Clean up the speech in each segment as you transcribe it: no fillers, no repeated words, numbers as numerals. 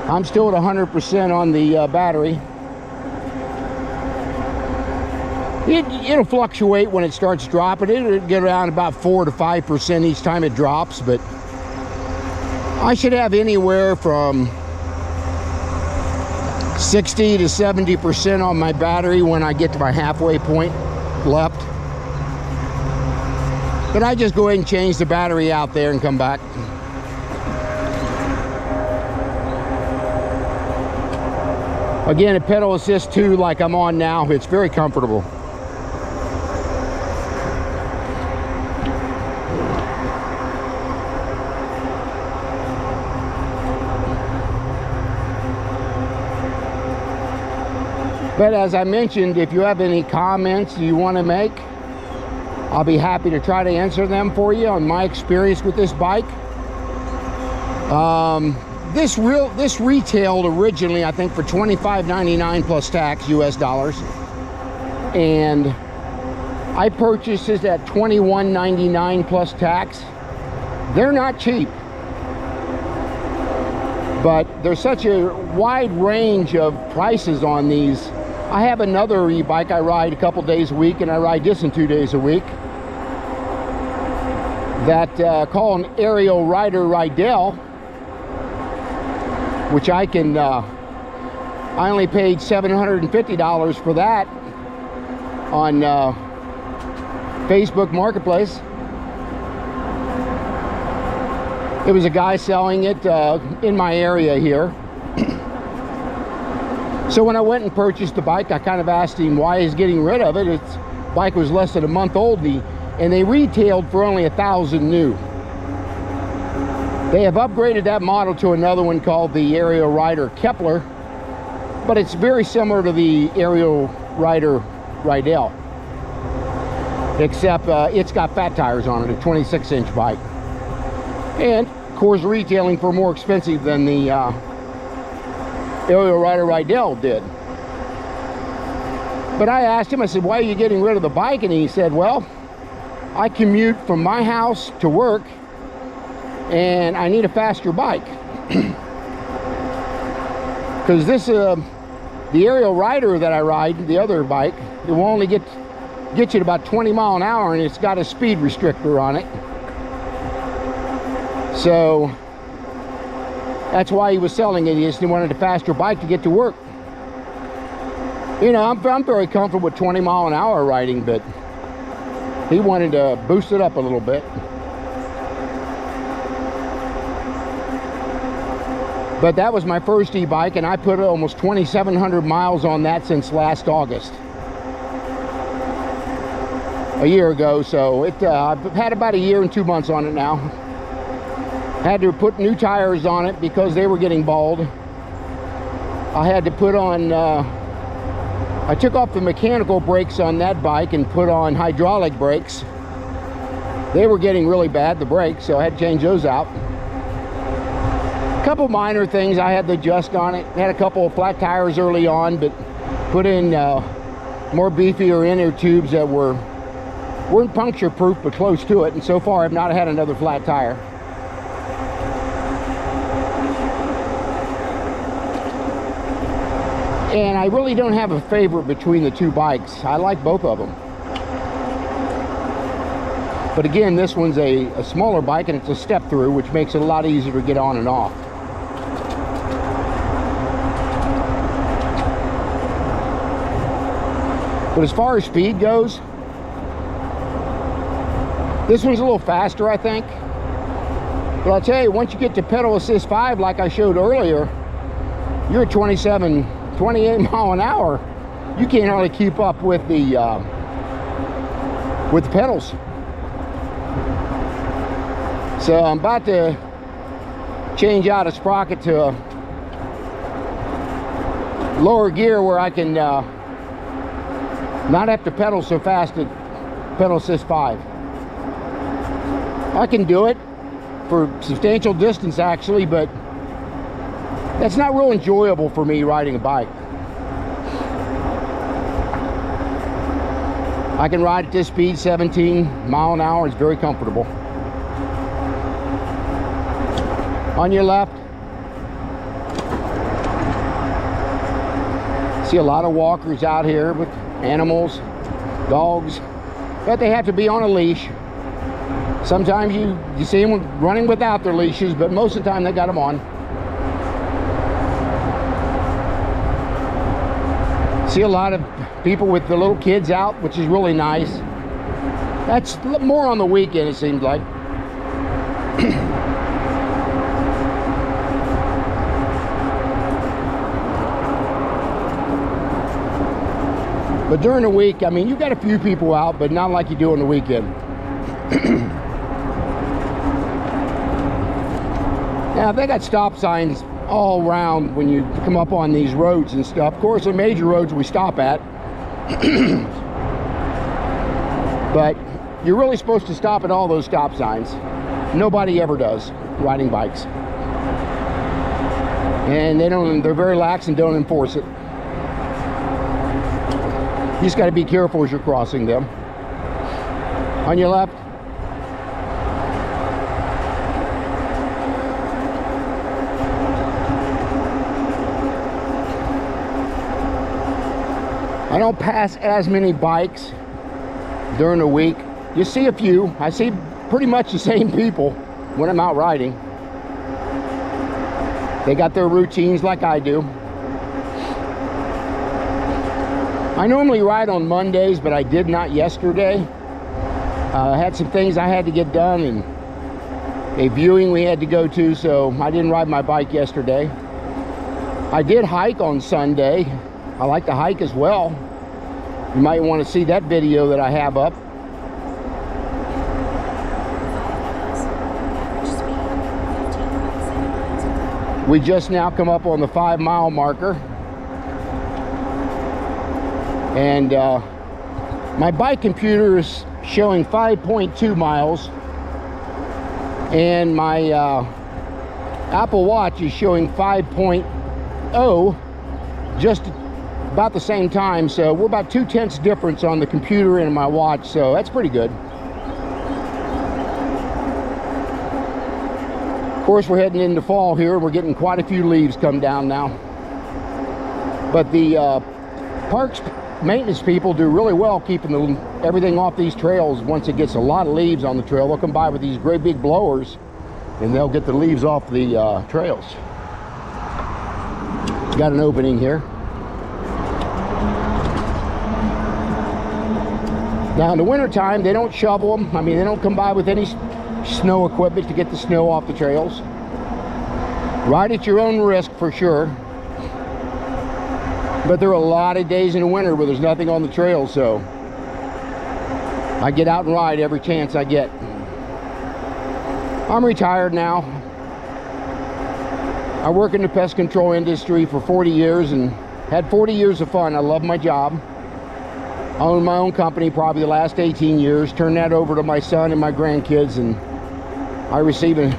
I'm still at 100% on the battery. It'll fluctuate when it starts dropping. It'll get around about 4 to 5% each time it drops, but I should have anywhere from 60 to 70% on my battery when I get to my halfway point left. But I just go ahead and change the battery out there and come back. Again, a pedal assist 2 like I'm on now, it's very comfortable. But as I mentioned, if you have any comments you want to make, I'll be happy to try to answer them for you on my experience with this bike. This retailed originally, I think, for $25.99 plus tax, US dollars. And I purchased it at $21.99 plus tax. They're not cheap. But there's such a wide range of prices on these. I have another e-bike I ride a couple days a week, and I ride this in 2 days a week, that call an Aerial Rider Rydell, which I only paid $750 for that on Facebook Marketplace. It was a guy selling it in my area here. So when I went and purchased the bike, I kind of asked him why he's getting rid of it. Its bike was less than a month old, and they retailed for only $1,000 new. They have upgraded that model to another one called the Aerial Rider Kepler, but it's very similar to the Aerial Rider Rydell, except it's got fat tires on it, a 26-inch bike. And of course, retailing for more expensive than the Aerial Rider Rydell did. But I asked him, I said, why are you getting rid of the bike? And he said, well, I commute from my house to work, and I need a faster bike. Because this, the Aerial Rider that I ride, the other bike, it will only get you to about 20 miles an hour, and it's got a speed restrictor on it. So that's why he was selling it. He just wanted a faster bike to get to work. You know, I'm very comfortable with 20 mile an hour riding, but he wanted to boost it up a little bit. But that was my first e-bike, and I put almost 2,700 miles on that since last August, a year ago. So I've had about a year and 2 months on it now. Had to put new tires on it because they were getting bald. I had to put on, I took off the mechanical brakes on that bike and put on hydraulic brakes. They were getting really bad, the brakes, so I had to change those out. A couple minor things I had to adjust on it. Had a couple of flat tires early on, but put in more beefier inner tubes that weren't puncture proof, but close to it. And so far I've not had another flat tire. And I really don't have a favorite between the two bikes. I like both of them. But again, this one's a smaller bike, and it's a step through, which makes it a lot easier to get on and off. But as far as speed goes, this one's a little faster, I think. But I'll tell you, once you get to pedal assist 5, like I showed earlier, you're at 28 mile an hour. You can't hardly keep up with the pedals. So I'm about to change out a sprocket to a lower gear where I can not have to pedal so fast at pedal assist 5. I can do it for substantial distance actually, but that's not real enjoyable for me riding a bike. I can ride at this speed, 17 mile an hour. It's very comfortable. On your left. See a lot of walkers out here with animals, dogs, but they have to be on a leash. Sometimes you see them running without their leashes, but most of the time they got them on. See a lot of people with the little kids out, which is really nice. That's more on the weekend, it seems like. But during the week, I mean, you got a few people out, but not like you do on the weekend. Now, they got stop signs all around when you come up on these roads and stuff. Of course, the major roads we stop at. But you're really supposed to stop at all those stop signs. Nobody ever does riding bikes. And they're very lax and don't enforce it. You just got to be careful as you're crossing them. On your left. I don't pass as many bikes during the week. You see a few. I see pretty much the same people when I'm out riding. They got their routines like I do. I normally ride on Mondays, but I did not yesterday. I had some things I had to get done and a viewing we had to go to, so I didn't ride my bike yesterday. I did hike on Sunday. I like to hike as well. You might want to see that video that I have up. We just now come up on the 5-mile marker. And my bike computer is showing 5.2 miles. And my Apple Watch is showing 5.0, just about the same time. So we're about 2/10 difference on the computer and my watch, so that's pretty good. Of course, we're heading into fall here. We're getting quite a few leaves come down now. But the parks maintenance people do really well keeping everything off these trails. Once it gets a lot of leaves on the trail, they'll come by with these great big blowers and they'll get the leaves off the trails. Got an opening here. Now in the winter time, they don't shovel them. I mean, they don't come by with any snow equipment to get the snow off the trails. Ride at your own risk for sure. But there are a lot of days in the winter where there's nothing on the trail, so I get out and ride every chance I get. I'm retired now. I work in the pest control industry for 40 years and had 40 years of fun. I love my job. I own my own company probably the last 18 years. Turned that over to my son and my grandkids, and I receive a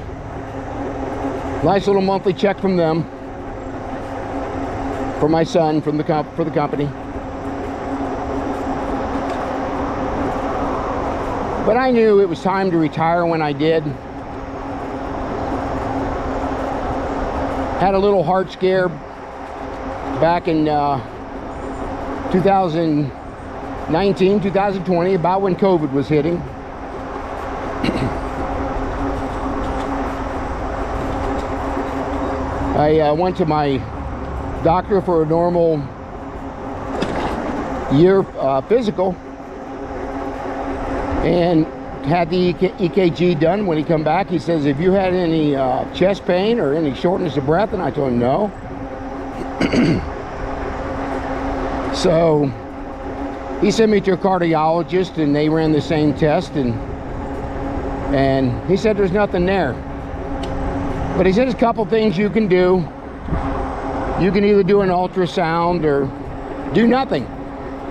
nice little monthly check from them. For my son, for the company. But I knew it was time to retire when I did. Had a little heart scare back in 2019, 2020, about when COVID was hitting. I went to my doctor for a normal year physical and had the EKG done. When he come back, he says, have you had any chest pain or any shortness of breath? And I told him no. So he sent me to a cardiologist and they ran the same test, and he said there's nothing there. But he said there's a couple things you can do. You can either do an ultrasound or do nothing.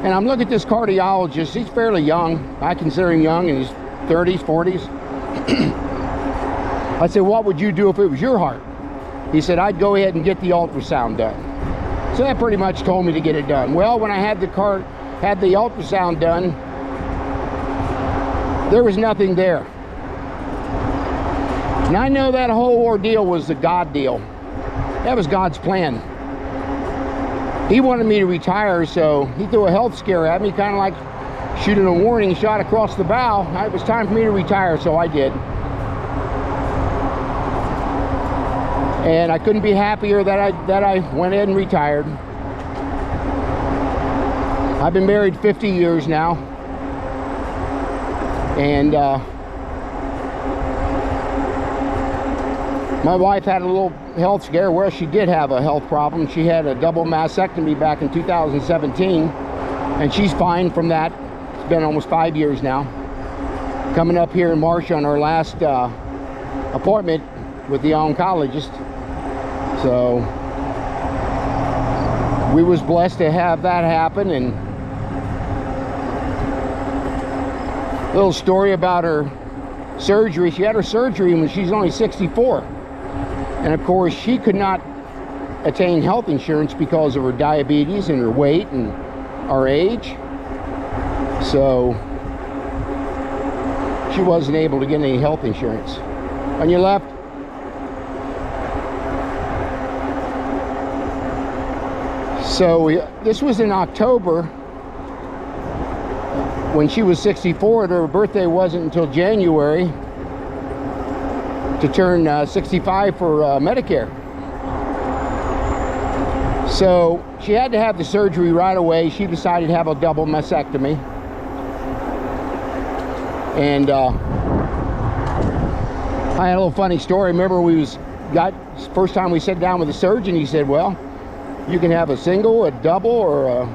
And I'm looking at this cardiologist. He's fairly young. I consider him young, in his 30s, 40s. I said, what would you do if it was your heart? He said, I'd go ahead and get the ultrasound done. So that pretty much told me to get it done. Well, when I had the ultrasound done, there was nothing there. And I know that whole ordeal was the God deal. That was God's plan. He wanted me to retire, so he threw a health scare at me, kind of like shooting a warning shot across the bow. It was time for me to retire, so I did. And I couldn't be happier that I went ahead and retired. I've been married 50 years now, and my wife had a little health scare. Well, she did have a health problem. She had a double mastectomy back in 2017, and she's fine from that. It's been almost 5 years now. Coming up here in March on our last appointment with the oncologist. So we was blessed to have that happen. And a little story about her surgery. She had her surgery when she's only 64. And of course, she could not attain health insurance because of her diabetes and her weight and our age. So she wasn't able to get any health insurance. On your left. So this was in October when she was 64. Her birthday wasn't until January to turn 65 for Medicare. So she had to have the surgery right away. She decided to have a double mastectomy. And I had a little funny story. Remember, first time we sat down with the surgeon, he said, well, you can have a single, a double, or a